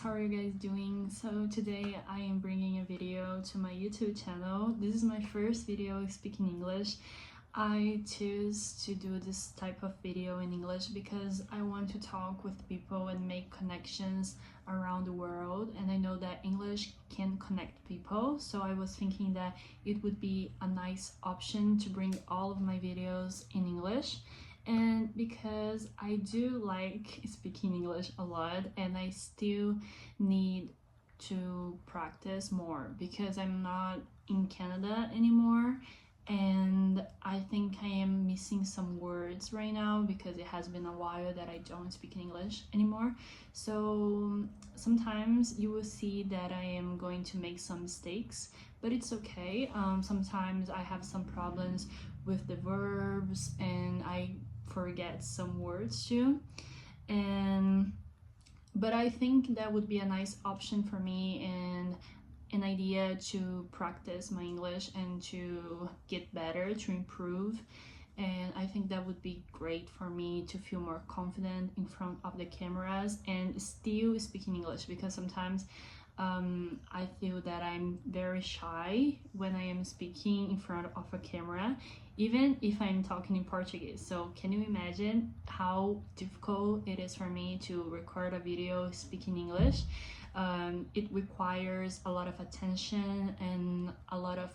how are you guys doing? So today I am bringing a video to my YouTube channel. This is my first video speaking English. I choose to do this type of video in English because I want to talk with people and make connections around the world, and I know that English can connect people, so I was thinking that it would be a nice option to bring all of my videos in English. And because I do like speaking English a lot and I still need to practice more because I'm not in Canada anymore, and I think I am missing some words right now because it has been a while that I don't speak English anymore. So sometimes you will see that I am going to make some mistakes, but it's okay. Sometimes I have some problems with the verbs and I forget some words too, but I think that would be a nice option for me and an idea to practice my English and to get better, to improve. And I think that would be great for me to feel more confident in front of the cameras and still speaking English, because sometimes I feel that I'm very shy when I am speaking in front of a camera, even if I'm talking in Portuguese. So can you imagine how difficult it is for me to record a video speaking English? It requires a lot of attention and a lot of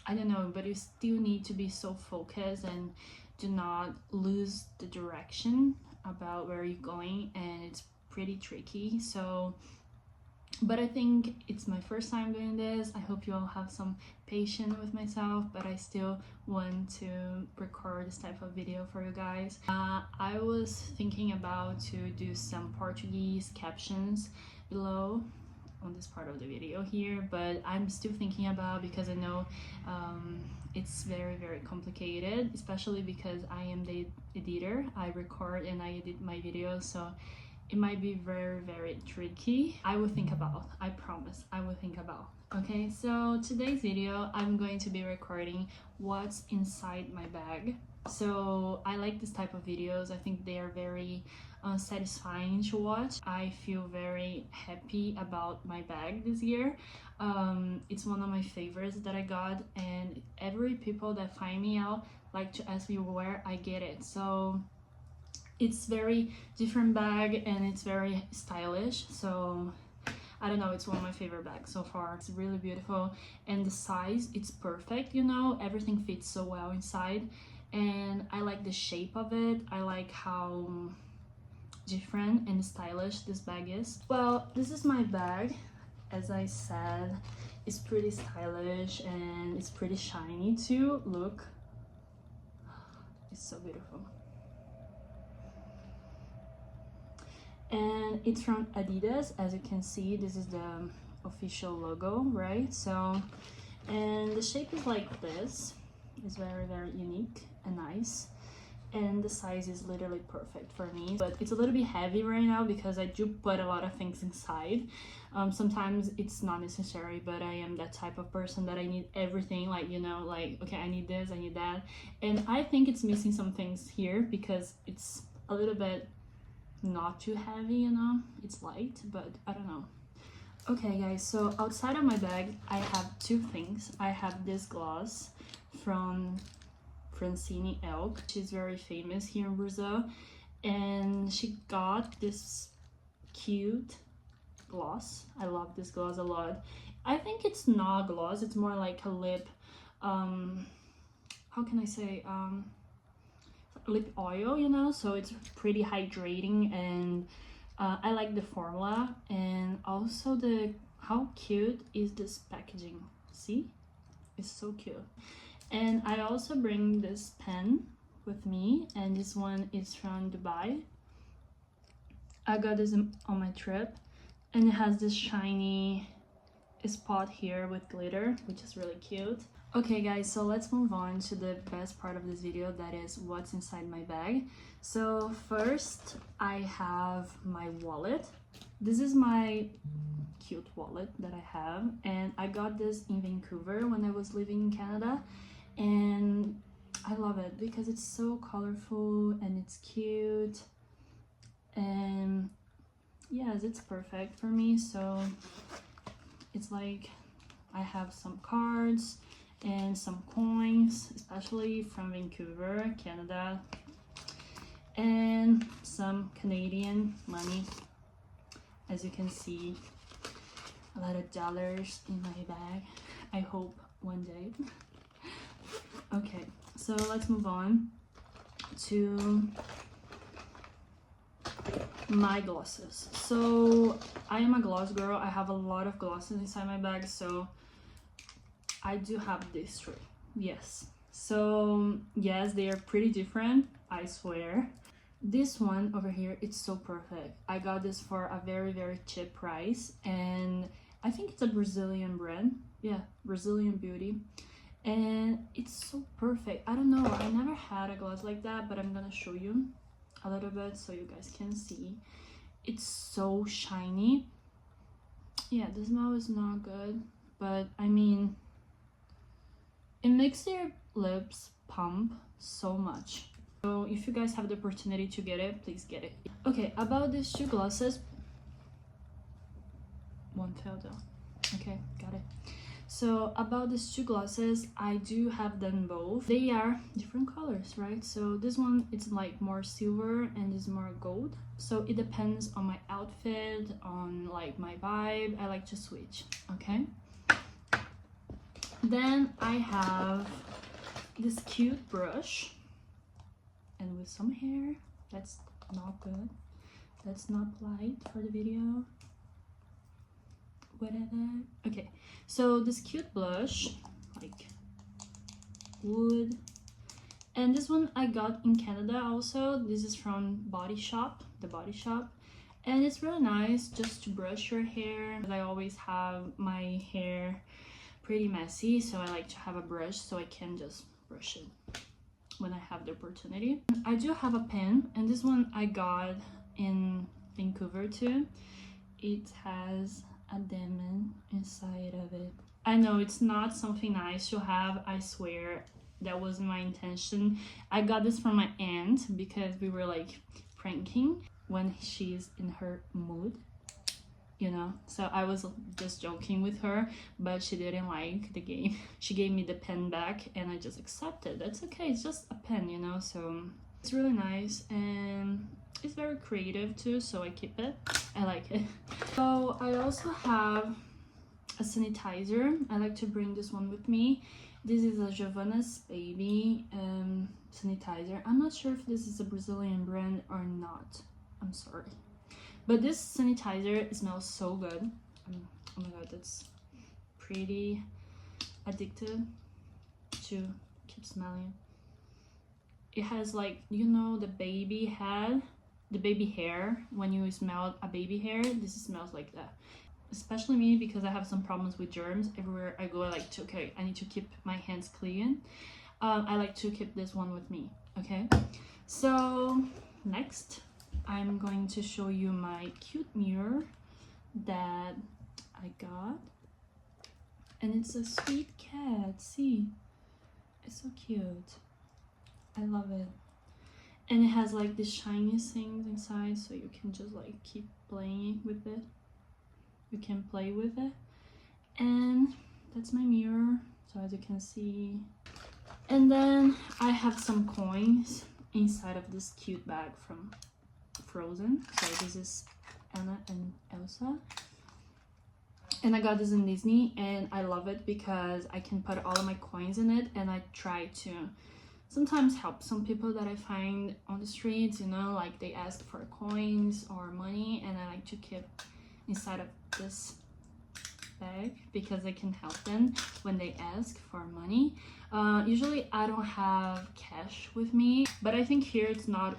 I don't know, but you still need to be so focused and do not lose the direction about where you're going, and it's pretty tricky. So but I think it's my first time doing this. I hope you all have some patience with myself, but I still want to record this type of video for you guys. I was thinking about to do some Portuguese captions below on this part of the video here, but I'm still thinking about, because I know it's very complicated, especially because I am the editor. I record and I edit my videos, so it might be very tricky. I will think about, I promise, I will think about. Okay, so today's video, I'm going to be recording what's inside my bag. So I like this type of videos. I think they are very satisfying to watch. I feel very happy about my bag this year. It's one of my favorites that I got, and every people that find me out like to ask me where I get it. So it's very different bag and it's very stylish, so I don't know, it's one of my favorite bags so far. It's really beautiful, and the size, it's perfect, you know, everything fits so well inside, and I like the shape of it. I like how different and stylish this bag is. Well, this is my bag. As I said, it's pretty stylish and it's pretty shiny too. Look, it's so beautiful. And it's from Adidas. As you can see, this is the official logo, right? So, and the shape is like this. It's very unique and nice, and the size is literally perfect for me. But it's a little bit heavy right now because I do put a lot of things inside. Sometimes it's not necessary, but I am that type of person that I need everything, like, you know, like, okay, I need this, I need that, and I think it's missing some things here because it's a little bit not too heavy, you know, it's light, but I don't know. Okay guys, so outside of my bag I have two things. I have this gloss from Francine Elk. She's very famous here in Brazil, and she got this cute gloss. I love this gloss a lot. I think it's not gloss, it's more like a lip, how can I say, lip oil, you know, so it's pretty hydrating, and I like the formula, and also how cute is this packaging. See, it's so cute. And I also bring this pen with me, and this one is from Dubai. I got this on my trip, and it has this shiny spot here with glitter, which is really cute. Okay guys, so let's move on to the best part of this video, that is what's inside my bag. So first I have my wallet. This is my cute wallet that I have, and I got this in Vancouver when I was living in Canada, and I love it because it's so colorful and it's cute, and yes, it's perfect for me. So it's like I have some cards and some coins, especially from Vancouver, Canada, and some Canadian money. As you can see, a lot of dollars in my bag. I hope one day. Okay, so let's move on to my glosses. So I am a gloss girl. I have a lot of glosses inside my bag, so I do have these three. Yes, so yes, they are pretty different, I swear. This one over here, it's so perfect. I got this for a very cheap price, and I think it's a Brazilian brand. Yeah, Brazilian Beauty, and it's so perfect. I don't know, I never had a gloss like that, but I'm gonna show you a little bit so you guys can see. It's so shiny. Yeah, the smell is not good, but I mean, it makes your lips pump so much. So if you guys have the opportunity to get it, please get it. Okay, about these two glosses. One fell down. Okay, got it. So about these two glosses, I do have them both. They are different colors, right? So this one, it's like more silver and this is more gold. So it depends on my outfit, on like my vibe. I like to switch, okay? Then I have this cute brush and with some hair. That's not good. That's not polite for the video. Whatever. Okay, so this cute blush, like wood, and this one I got in Canada also. This is from Body Shop, the Body Shop, and it's really nice just to brush your hair. I always have my hair pretty messy, so I like to have a brush so I can just brush it when I have the opportunity. I do have a pen, and this one I got in Vancouver too. It has a demon inside of it. I know it's not something nice to have, I swear. That wasn't my intention. I got this from my aunt because we were like pranking when she's in her mood, you know. So I was just joking with her, but she didn't like the game. She gave me the pen back and I just accepted. That's okay, it's just a pen, you know. So it's really nice and it's very creative too, so I keep it. I like it. So I also have a sanitizer. I like to bring this one with me. This is a Giovanna's Baby sanitizer. I'm not sure if this is a Brazilian brand or not. I'm sorry. But this sanitizer smells so good. Oh my god, that's pretty addictive to keep smelling. It has like, you know, the baby hair. When you smell a baby hair, this smells like that. Especially me, because I have some problems with germs. Everywhere I go, I like to, okay, I need to keep my hands clean. I like to keep this one with me, okay? So next, I'm going to show you my cute mirror that I got. And it's a sweet cat, see? It's so cute. I love it. And it has like these shiny things inside, so you can just like keep playing with it. You can play with it. And that's my mirror, so as you can see. And then I have some coins inside of this cute bag from Frozen. So this is Anna and Elsa. And I got this in Disney and I love it because I can put all of my coins in it, and I try to sometimes help some people that I find on the streets, you know, like they ask for coins or money, and I like to keep inside of this bag because I can help them when they ask for money. Usually I don't have cash with me, but I think here it's not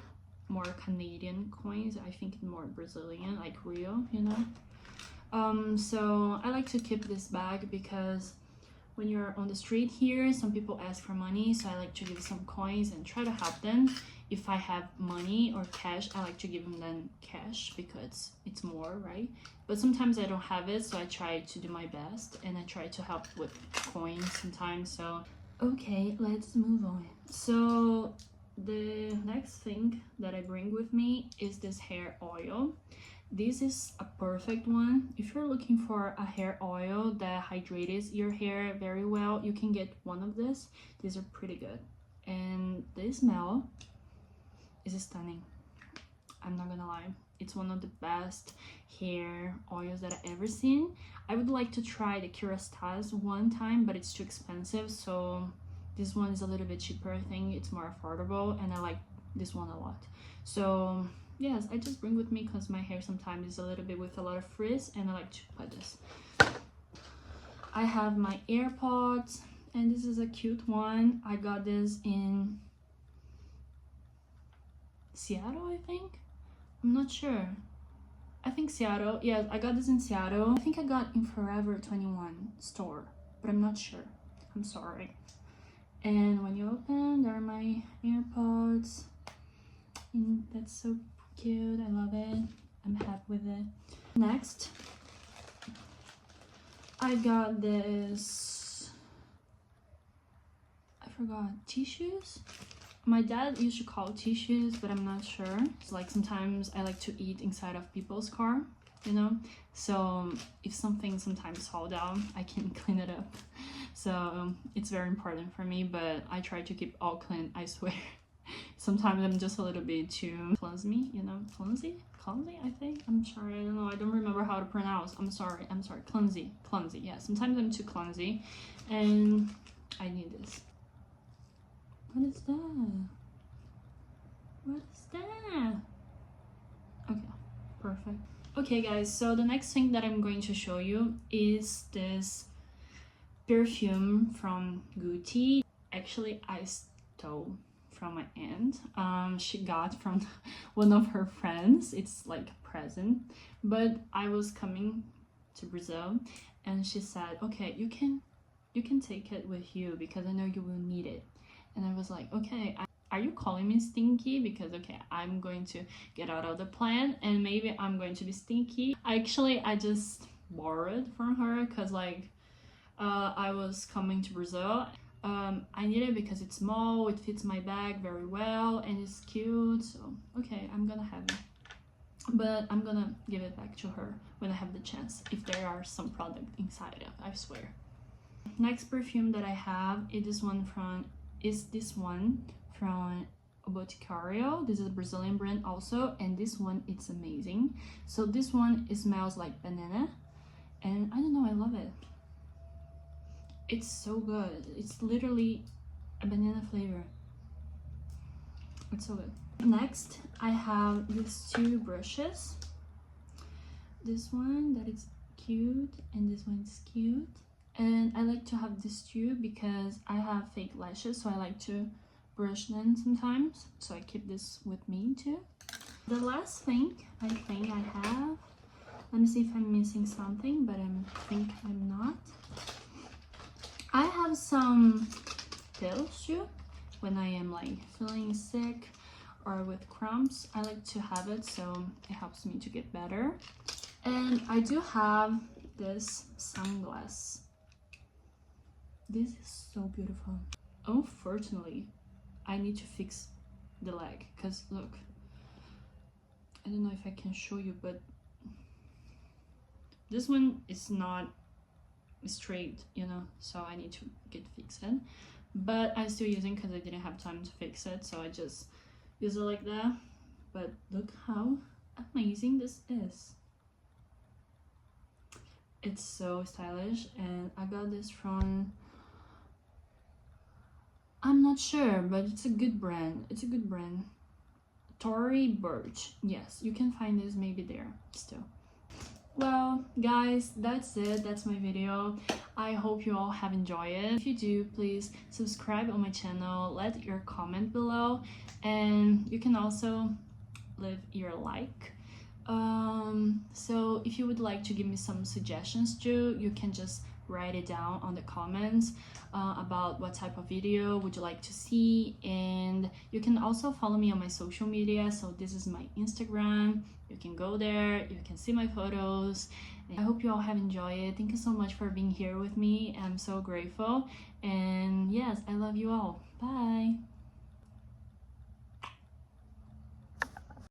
more Canadian coins. I think it's more Brazilian, like real, you know. So I like to keep this bag because when you're on the street here, some people ask for money, so I like to give some coins and try to help them. If I have money or cash, I like to give them then cash because it's more, right? But sometimes I don't have it, so I try to do my best and I try to help with coins sometimes. So okay, let's move on. So the next thing that I bring with me is this hair oil. this is a perfect one. If you're looking for a hair oil that hydrates your hair very well, you can get one of this. These are pretty good, and the smell is stunning. I'm not gonna lie, it's one of the best hair oils that I've ever seen. I would like to try the Kerastase one time, but it's too expensive, so this one is a little bit cheaper. I think it's more affordable, and I like this one a lot. So yes, I just bring with me because my hair sometimes is a little bit with a lot of frizz, and I like to put this. I have my AirPods, and this is a cute one. I got this in Seattle, I think. I'm not sure. I think Seattle. Yes, I got this in Seattle. I think I got in Forever 21 store, but I'm not sure. I'm sorry. And when you open, there are my AirPods. And that's so cute. I love it. I'm happy with it. Next, I got this, I forgot, tissues. My dad used to call tissues, but I'm not sure. It's like sometimes I like to eat inside of people's car, you know, so if something sometimes fall down, I can clean it up. So it's very important for me, but I try to keep all clean, I swear. Sometimes I'm just a little bit too clumsy, you know, clumsy, I think. I'm sorry, I don't know, I don't remember how to pronounce. I'm sorry, clumsy, yeah. Sometimes I'm too clumsy, and I need this. What is that? What is that? Okay, perfect. Okay guys, so the next thing that I'm going to show you is this perfume from Gucci. Actually, I stole from my aunt. She got from one of her friends. It's like a present, but I was coming to Brazil, and she said, okay, you can take it with you because I know you will need it. And I was like, okay, are you calling me stinky? Because okay, I'm going to get out of the plan and maybe I'm going to be stinky. I just borrowed from her because like I was coming to Brazil. I need it because it's small, it fits my bag very well, and it's cute. So okay, I'm gonna have it, but I'm gonna give it back to her when I have the chance, if there are some product inside it, I swear. Next perfume that I have is this one from Boticario. This is a Brazilian brand also, and this one, it's amazing. So this one, it smells like banana, and I don't know, I love it. It's so good. It's literally a banana flavor. It's so good. Next, I have these two brushes. This one that is cute, and this one is cute. And I like to have these two because I have fake lashes, so I like to brush them sometimes. So I keep this with me too. The last thing I think I have, let me see if I'm missing something, but I think I'm not. I have some pills too. When I am like feeling sick or with cramps, I like to have it, so it helps me to get better. And I do have this sunglass. This is so beautiful. Unfortunately, I need to fix the leg because look, I don't know if I can show you, but this one is not straight, you know, so I need to get fixed. But I'm still using because I didn't have time to fix it, so I just use it like that. But look how amazing this is. It's so stylish, and I got this from, I'm not sure, but it's a good brand. It's a good brand. Tory Burch. Yes, you can find this maybe there still. Well guys, that's it. That's my video. I hope you all have enjoyed it. If you do, please subscribe on my channel, let your comment below, and you can also leave your like. So if you would like to give me some suggestions too, you can just write it down on the comments about what type of video would you like to see. And you can also follow me on my social media. So this is my Instagram. You can go there, you can see my photos. I hope you all have enjoyed it. Thank you so much for being here with me. I'm so grateful, and yes, I love you all. Bye.